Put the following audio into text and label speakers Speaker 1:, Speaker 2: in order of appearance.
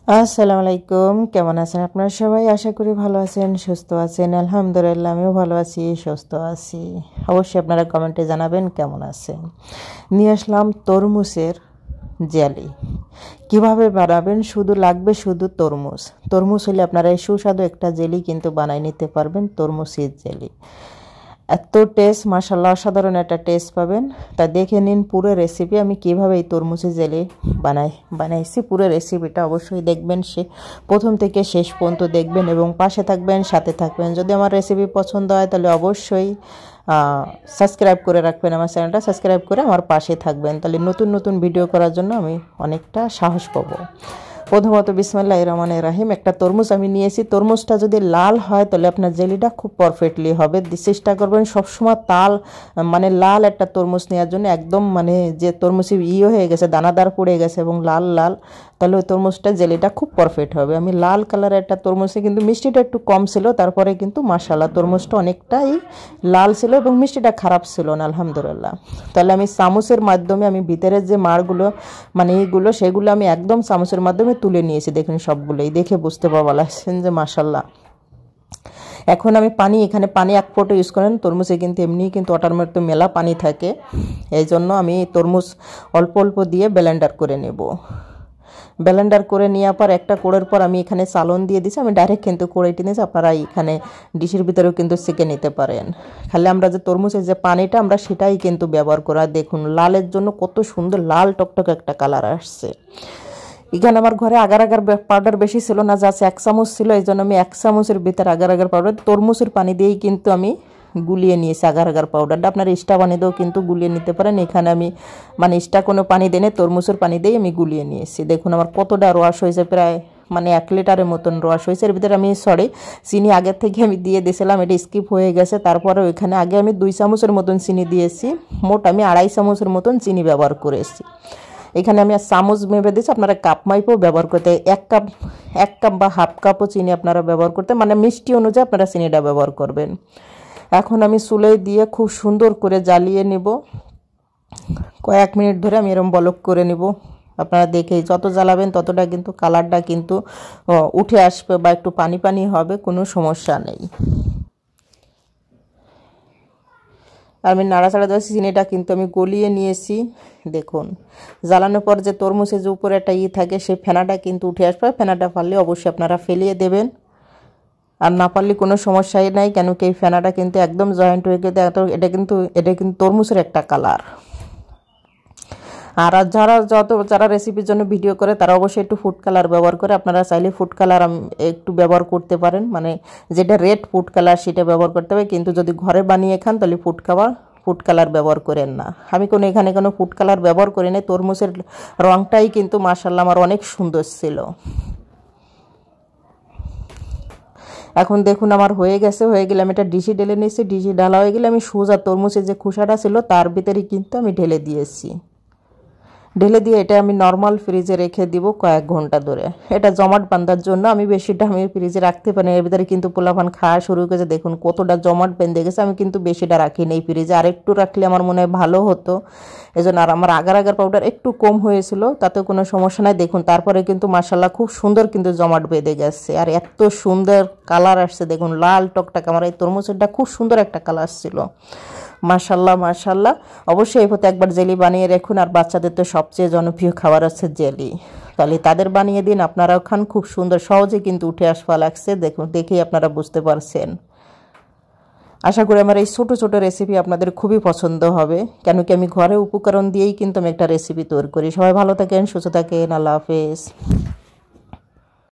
Speaker 1: আসসালামু আলাইকুম, কেমন আছেন আপনারা সবাই? আশা করি ভালো আছেন, সুস্থ আছেন। আলহামদুলিল্লাহ আমিও ভালো আছি, সুস্থ আছি। অবশ্যই আপনারা কমেন্টে জানাবেন কেমন আছেন। নিয়ে আসলাম তরমুজের জেলি। কিভাবে বানাবেন? লাগবে শুধু তরমুজ। তরমুজ হলে আপনারা এই সুস্বাদু একটা জেলি কিন্তু বানাই নিতে পারবেন, তরমুজের জেলি। এত টেস্ট, মাশাআল্লাহ, অসাধারণ একটা টেস্ট পাবেন। তা দেখে নিন পুরো রেসিপি আমি কিভাবে এই তরমুজের জেলি বানাইছি। পুরো রেসিপিটা অবশ্যই দেখবেন, প্রথম থেকে শেষ পর্যন্ত দেখবেন এবং পাশে থাকবেন, সাথে থাকবেন। যদি আমার রেসিপি পছন্দ হয় তাহলে অবশ্যই সাবস্ক্রাইব করে রাখবেন, আমার চ্যানেলটা সাবস্ক্রাইব করে আমার পাশে থাকবেন। তাহলে নতুন নতুন ভিডিও করার জন্য আমি অনেকটা সাহস পাবো। প্রথমত বিসমিল্লাহির রহমানির রহিম, একটা তরমুজ আমি নিয়েছি। তরমুজটা যদি লাল হয় তাহলে আপনার জেলিটা খুব পারফেক্টলি হবে। চেষ্টা করবেন সবসময় লাল একটা তরমুজ নেওয়ার জন্য। একদম যে তরমুজ হয়ে গেছে, দানাদার পড়ে গেছে এবং লাল লাল, তাহলে ওই তরমুজটা জেলিটা খুব পারফেক্ট হবে। আমি লাল কালারের একটা তরমুজে, কিন্তু মিষ্টিটা একটু কম ছিল, তারপরে কিন্তু মাশাআল্লাহ তরমুজটা অনেকটাই লাল ছিল এবং মিষ্টিটা খারাপ ছিল না, আলহামদুলিল্লাহ। তাহলে আমি চামচের মাধ্যমে আমি ভিতরের যে মাড়গুলো সেগুলো আমি একদম চামচের মাধ্যমে তুলে নিয়েছি। দেখুন সবগুলোই দেখে বুঝতে পারবা লাগছেন যে মাশাআল্লাহ। এখন আমি এখানে পানি 1 ফোঁটা ইউজ করেন। তরমুজে কিন্তু এমনি কিন্তু ওটার মধ্যে মেলা পানি থাকে, এই জন্য আমি তরমুজ অল্প অল্প দিয়ে ব্লেন্ডার করে নেব। ব্লেন্ডার করে নেওয়ার পর একটা কোড়ের পর আমি এখানে চালন দিয়ে দিচ্ছি। আমি ডাইরেক্ট কিন্তু কোড়াইটি নিয়েছি, আপনারা এখানে ডিশের ভিতরেও কিন্তু সেঁকে নিতে পারেন। খালি আমরা যে তরমুজের যে পানিটা আমরা সেটাই কিন্তু ব্যবহার করা। দেখুন লালের জন্য কত সুন্দর লাল টকটক একটা কালার আসছে। এখানে আমার ঘরে আগার আগার পাউডার বেশি ছিল না, যা 1 চামচ ছিল, এই জন্য আমি 1 চামচের ভিতরে আগার আগার পাউডার তরমুজের পানি দিয়েই কিন্তু আমি গুলিয়ে নিয়েছি। আগার আগার পাউডারটা আপনার স্টা পানি দিয়েও কিন্তু গুলিয়ে নিতে পারেন। এখানে আমি স্টা কোনো পানি দিই, তরমুজের পানি দিয়েই আমি গুলিয়ে নিয়েছি। দেখুন আমার কতটা রস হয়েছে, প্রায় 1 লিটারের মতন রস হয়েছে। এর ভিতরে আমি চিনি আগের থেকে আমি দিয়ে দিয়েছিলাম, এটা স্কিপ হয়ে গেছে। তারপরে ওইখানে আগে আমি 2 চামচের মতন চিনি দিয়েছি, মোট আমি 2.5 চামচের মতন চিনি ব্যবহার করেছি। এখানে আমি চামচ মেপে দিচ্ছি, আপনারা কাপ মাইপও ব্যবহার করতে, 1 কাপ বা হাফ কাপও চিনি আপনারা ব্যবহার করতে, মিষ্টি অনুযায়ী আপনারা চিনিটা ব্যবহার করবেন। এখন আমি চুলে দিয়ে খুব সুন্দর করে জ্বালিয়ে নেব। কয়েক মিনিট ধরে আমি এরকম বলক করে নেব। আপনারা দেখেই যত জ্বালাবেন ততটা কিন্তু কালারটা কিন্তু উঠে আসবে বা একটু পানি পানি হবে, কোনো সমস্যা নেই। আমি নাড়াচাড়া দিয়েছি, চিনিটা কিন্তু আমি গলিয়ে নিয়েছি। দেখুন জ্বালানোর পর যে তরমুজের যে উপরে একটা থাকে, সেই ফেনাটা কিন্তু উঠে আসবে। ফেনাটা পারলে অবশ্যই আপনারা ফেলিয়ে দেবেন, আর না পারলে কোনো সমস্যাই নাই, কেন কি এই ফেনাটা কিন্তু একদম জয়েন্ট হয়ে গেছে। এটা কিন্তু তরমুজের একটা কালার। আর যারা রেসিপির জন্য ভিডিও করে তারা অবশ্যই একটু ফুড কালার ব্যবহার করে। আপনারা চাইলে ফুড কালার একটু ব্যবহার করতে পারেন, যেটা রেড ফুড কালার সেটা ব্যবহার করতে হবে। কিন্তু যদি ঘরে বানিয়ে খান তাহলে ফুড কালার ব্যবহার করেন না। আমি এখানে কোনো ফুড কালার ব্যবহার করি না। তরমুজের রংটাই কিন্তু মাশাআল্লাহ আমার অনেক সুন্দর ছিল। এখন দেখুন আমার হয়ে গেলে আমি এটা ডিশে ঢেলে নিয়েছি। ডিশে ঢালা হয়ে গেলে আমি সোজা তরমুজের যে খোসাটা ছিল তার ভিতরে কিন্তু আমি ঢেলে দিয়েছি। ঢেলে দিয়ে এটা আমি নর্মাল ফ্রিজে রেখে দিব কয়েক ঘন্টা ধরে। এটা জমাট বাঁধার জন্য আমি বেশিটা ফ্রিজে রাখতে পারি। এর ভিতরে কিন্তু পোলাপান খাওয়া শুরু করেছে, দেখুন কতটা জমাট বেঁধে গেছে। আমি কিন্তু বেশিটা রাখিনি এই ফ্রিজে, আর একটু রাখলে আমার মনে হয় ভালো হতো। এজন্য আর আমার আগার পাউডার একটু কম হয়েছিল, তাতে কোনো সমস্যা নাই। দেখুন তারপরে কিন্তু মাশাআল্লাহ খুব সুন্দর কিন্তু জমাট বেঁধে গেছে, আর এত সুন্দর কালার আসছে। দেখুন লাল টকটক আমার এই তরমুজটা খুব সুন্দর একটা কালার ছিল। মাশাআল্লাহ মাশাআল্লাহ। অবশ্যই এই পথে একবার জেলি বানিয়ে রাখুন। আর বাচ্চাদের তো সবচেয়ে জনপ্রিয় খাবার হচ্ছে জেলি, তাহলে তাদের বানিয়ে দিন, আপনারাও খান। খুব সুন্দর সহজে কিন্তু উঠে আসবা লাগছে, দেখুন দেখেই আপনারা বুঝতে পারছেন। আশা করি আমার এই ছোট ছোট রেসিপি আপনাদের খুবই পছন্দ হবে, কেন কি আমি ঘরে উপকরণ দিয়েই কিন্তু আমি একটা রেসিপি তৈরি করি। সবাই ভালো থাকেন, সুস্থ থাকেন, আল্লাহ হাফেজ।